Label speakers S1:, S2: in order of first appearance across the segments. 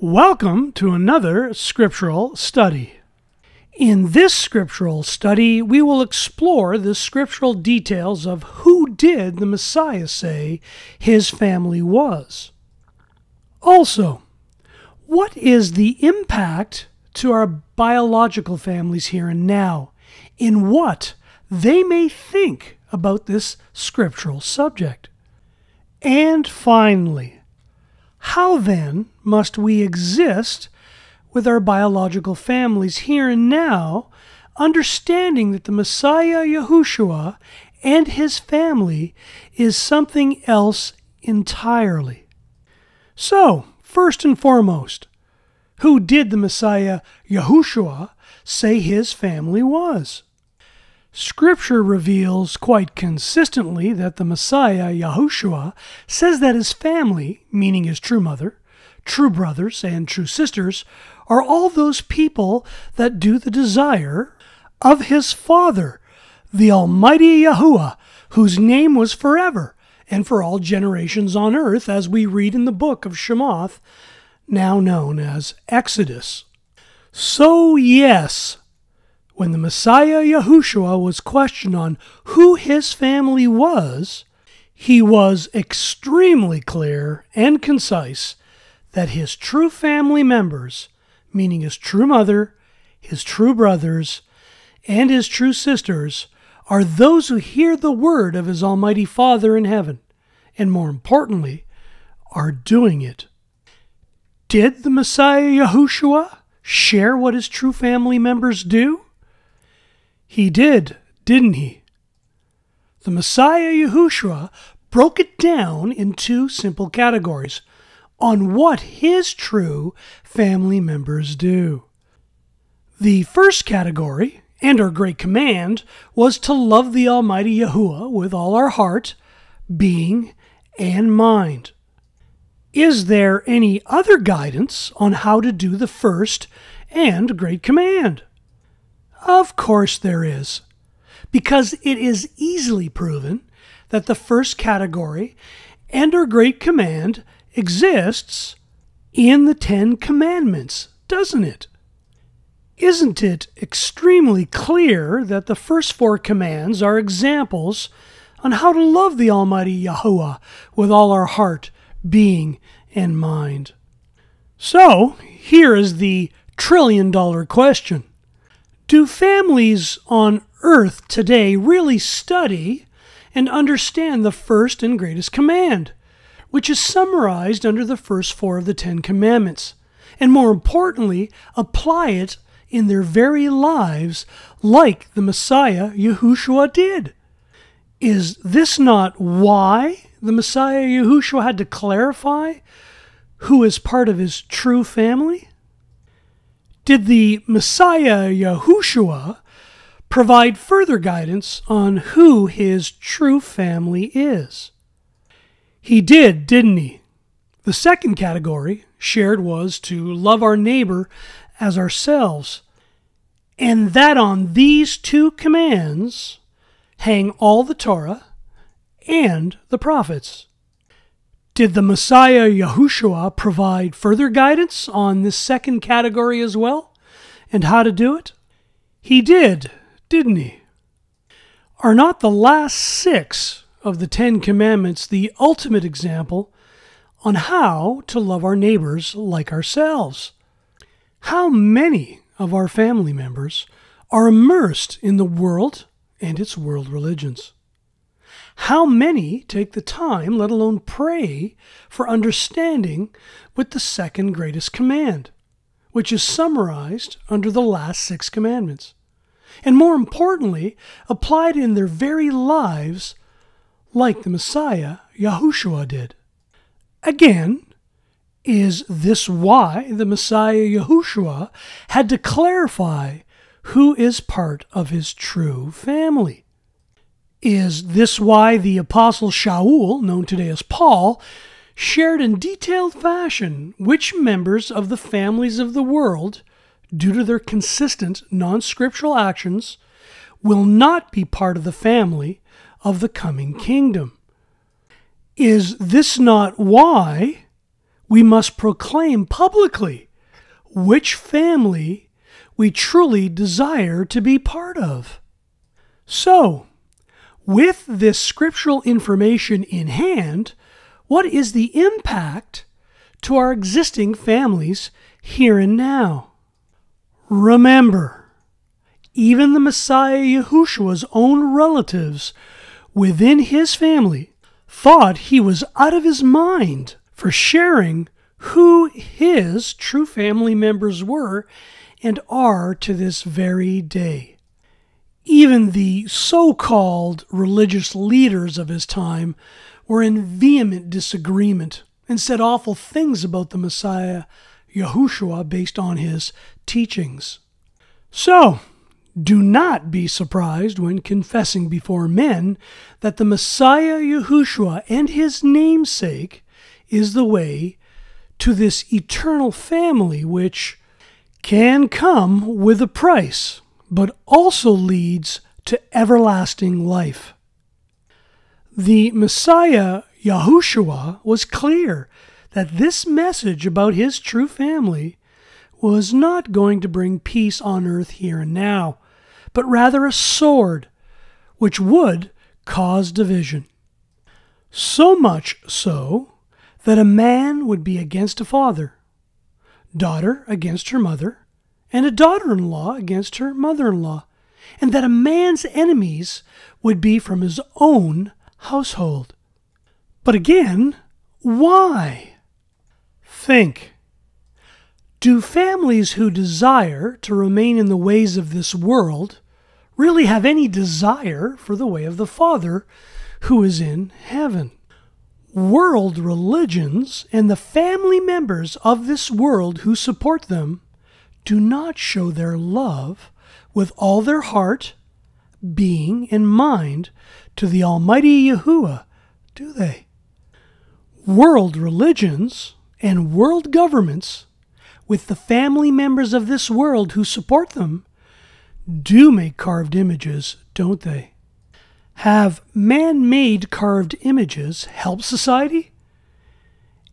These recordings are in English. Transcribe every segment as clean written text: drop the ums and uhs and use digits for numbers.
S1: Welcome to another scriptural study. In this scriptural study, we will explore the scriptural details of who did the Messiah say his family was. Also, what is the impact to our biological families here and now in what they may think about this scriptural subject? And finally, how then must we exist with our biological families here and now, understanding that the Messiah Yahushua and his family is something else entirely? So, first and foremost, who did the Messiah Yahushua say his family was? Scripture reveals quite consistently that the Messiah, Yahushua, says that his family, meaning his true mother, true brothers, and true sisters, are all those people that do the desire of his Father, the Almighty Yahuwah, whose name was forever and for all generations on earth, as we read in the book of Shemoth, now known as Exodus. So yes, when the Messiah Yahushua was questioned on who his family was, he was extremely clear and concise that his true family members, meaning his true mother, his true brothers, and his true sisters, are those who hear the word of his Almighty Father in heaven, and more importantly, are doing it. Did the Messiah Yahushua share what his true family members do? He did, didn't he? The Messiah Yahushua broke it down in two simple categories on what his true family members do. The first category, and our great command, was to love the Almighty Yahuwah with all our heart, being, and mind. Is there any other guidance on how to do the first and great command? Of course there is, because it is easily proven that the first category and our great command exists in the 10 Commandments, doesn't it? Isn't it extremely clear that the first 4 commands are examples on how to love the Almighty Yahuwah with all our heart, being, and mind? So, here is the trillion-dollar question. Do families on earth today really study and understand the first and greatest command, which is summarized under the first 4 of the 10 Commandments, and more importantly, apply it in their very lives like the Messiah Yahushua did? Is this not why the Messiah Yahushua had to clarify who is part of his true family? Did the Messiah Yahushua provide further guidance on who his true family is? He did, didn't he? The second category shared was to love our neighbor as ourselves, and that on these 2 commands hang all the Torah and the prophets. Did the Messiah Yahushua provide further guidance on this second category as well, and how to do it? He did, didn't he? Are not the last 6 of the 10 Commandments the ultimate example on how to love our neighbors like ourselves? How many of our family members are immersed in the world and its world religions? How many take the time, let alone pray, for understanding with the second greatest command, which is summarized under the last 6 commandments, and more importantly, applied in their very lives like the Messiah Yahushua did? Again, is this why the Messiah Yahushua had to clarify who is part of his true family? Is this why the Apostle Shaul, known today as Paul, shared in detailed fashion which members of the families of the world, due to their consistent non-scriptural actions, will not be part of the family of the coming kingdom? Is this not why we must proclaim publicly which family we truly desire to be part of. So, with this scriptural information in hand, what is the impact to our existing families here and now? Remember, even the Messiah Yahushua's own relatives within his family thought he was out of his mind for sharing who his true family members were and are to this very day. Even the so-called religious leaders of his time were in vehement disagreement and said awful things about the Messiah Yahushua based on his teachings. So, do not be surprised when confessing before men that the Messiah Yahushua and his namesake is the way to this eternal family which can come with a price, but also leads to everlasting life. The Messiah Yahushua was clear that this message about his true family was not going to bring peace on earth here and now, but rather a sword, which would cause division. So much so that a man would be against a father, daughter against her mother, and a daughter-in-law against her mother-in-law, and that a man's enemies would be from his own household. But again, why? Think. Do families who desire to remain in the ways of this world really have any desire for the way of the Father who is in heaven? World religions and the family members of this world who support them do not show their love with all their heart, being, and mind to the Almighty Yahuwah, do they? World religions and world governments, with the family members of this world who support them, do make carved images, don't they? Have man-made carved images help society?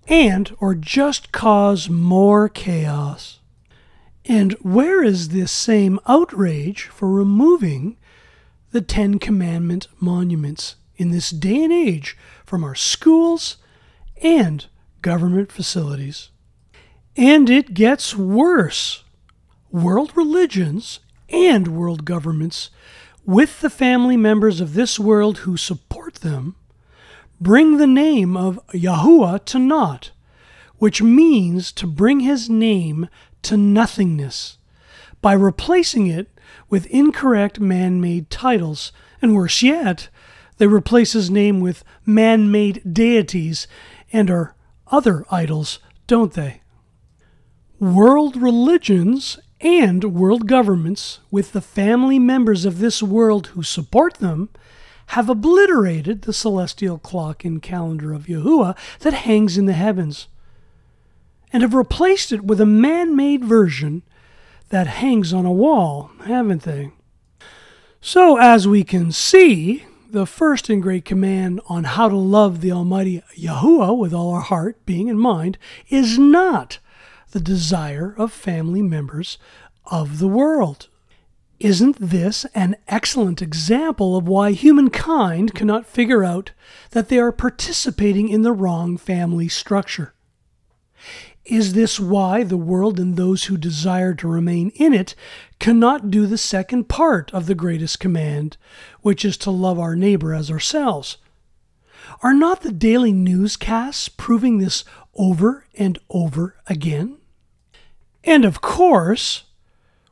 S1: And or just cause more chaos? And where is this same outrage for removing the Ten Commandment monuments in this day and age from our schools and government facilities? And it gets worse. World religions and world governments, with the family members of this world who support them, bring the name of Yahuwah to naught, which means to bring his name to nothingness, by replacing it with incorrect man-made titles, and worse yet, they replace his name with man-made deities and or other idols, don't they? World religions and world governments, with the family members of this world who support them, have obliterated the celestial clock and calendar of Yahuwah that hangs in the heavens, and have replaced it with a man-made version that hangs on a wall, haven't they? So, as we can see, the first and great command on how to love the Almighty Yahuwah with all our heart, being, and mind is not the desire of family members of the world. Isn't this an excellent example of why humankind cannot figure out that they are participating in the wrong family structure? Is this why the world and those who desire to remain in it cannot do the second part of the greatest command, which is to love our neighbor as ourselves? Are not the daily newscasts proving this over and over again? And of course,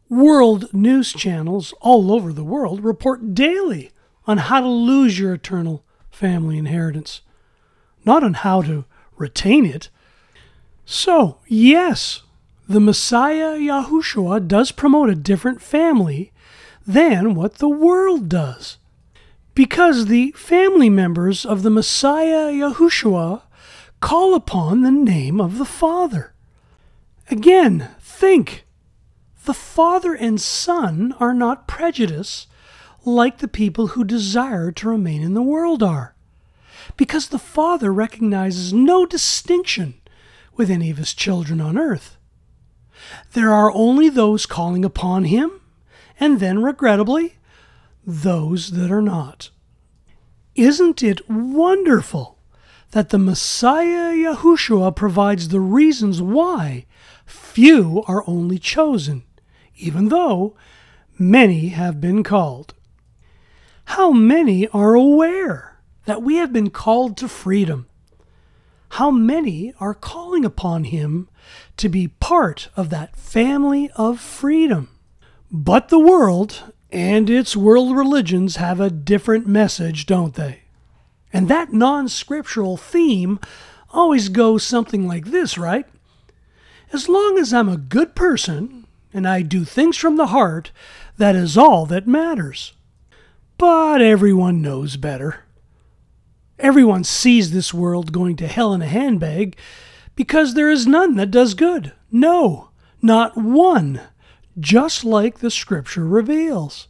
S1: world news channels all over the world report daily on how to lose your eternal family inheritance, not on how to retain it. So, yes, the Messiah Yahushua does promote a different family than what the world does, because the family members of the Messiah Yahushua call upon the name of the Father. Again, think. The Father and Son are not prejudiced like the people who desire to remain in the world are, because the Father recognizes no distinction with any of his children on earth. There are only those calling upon him, and then, regrettably, those that are not. Isn't it wonderful that the Messiah Yahushua provides the reasons why few are only chosen, even though many have been called? How many are aware that we have been called to freedom? How many are calling upon him to be part of that family of freedom? But the world and its world religions have a different message, don't they? And that non-scriptural theme always goes something like this, right? As long as I'm a good person and I do things from the heart, that is all that matters. But everyone knows better. Everyone sees this world going to hell in a handbag because there is none that does good. No, not one, just like the Scripture reveals.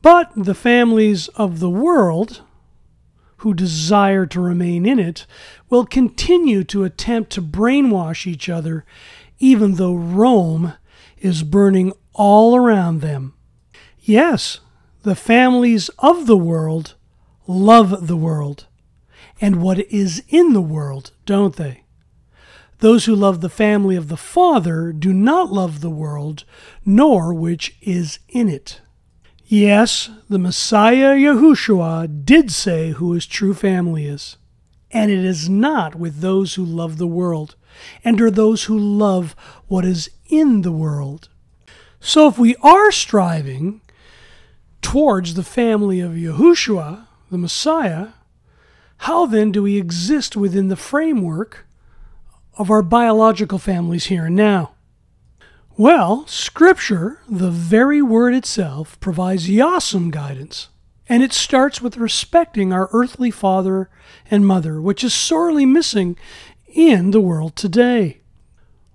S1: But the families of the world, who desire to remain in it, will continue to attempt to brainwash each other, even though Rome is burning all around them. Yes, the families of the world love the world and what is in the world, don't they? Those who love the family of the Father do not love the world, nor which is in it. Yes, the Messiah Yahushua did say who his true family is. And it is not with those who love the world, and are those who love what is in the world. So if we are striving towards the family of Yahushua, the Messiah, how then do we exist within the framework of our biological families here and now? Well, Scripture, the very word itself, provides awesome guidance. And it starts with respecting our earthly father and mother, which is sorely missing in the world today.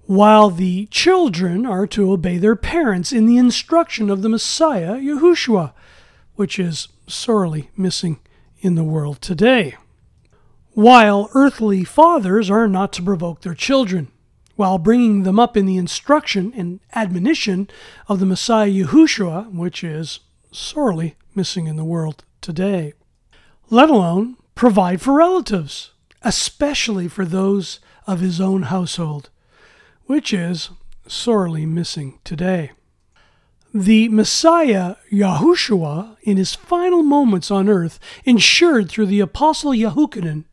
S1: While the children are to obey their parents in the instruction of the Messiah, Yahushua, which is sorely missing in the world today. While earthly fathers are not to provoke their children, while bringing them up in the instruction and admonition of the Messiah Yahushua, which is sorely missing in the world today. Let alone provide for relatives, especially for those of his own household, which is sorely missing today. The Messiah Yahushua, in his final moments on earth, ensured through the Apostle Yahuchanan,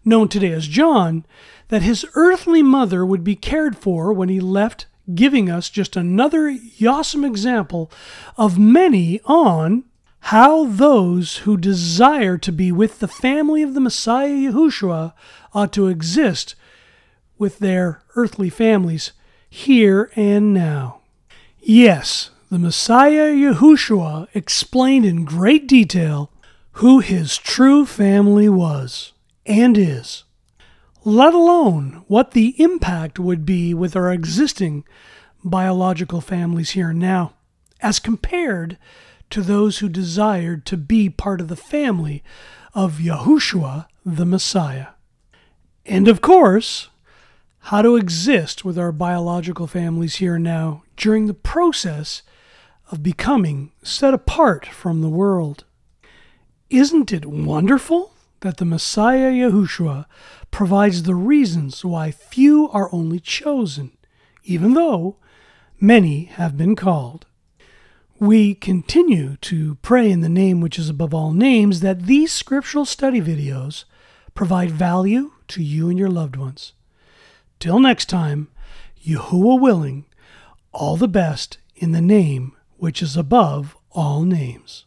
S1: known today as John, that his earthly mother would be cared for when he left, giving us just another awesome example of many on how those who desire to be with the family of the Messiah Yahushua ought to exist with their earthly families here and now. Yes, the Messiah Yahushua explained in great detail who his true family was and is, let alone what the impact would be with our existing biological families here and now, as compared to those who desired to be part of the family of Yahushua the Messiah. And of course, how to exist with our biological families here and now during the process of becoming set apart from the world. Isn't it wonderful that the Messiah Yahushua provides the reasons why few are only chosen, even though many have been called? We continue to pray in the name which is above all names that these scriptural study videos provide value to you and your loved ones. Till next time, Yahuwah willing, all the best in the name which is above all names.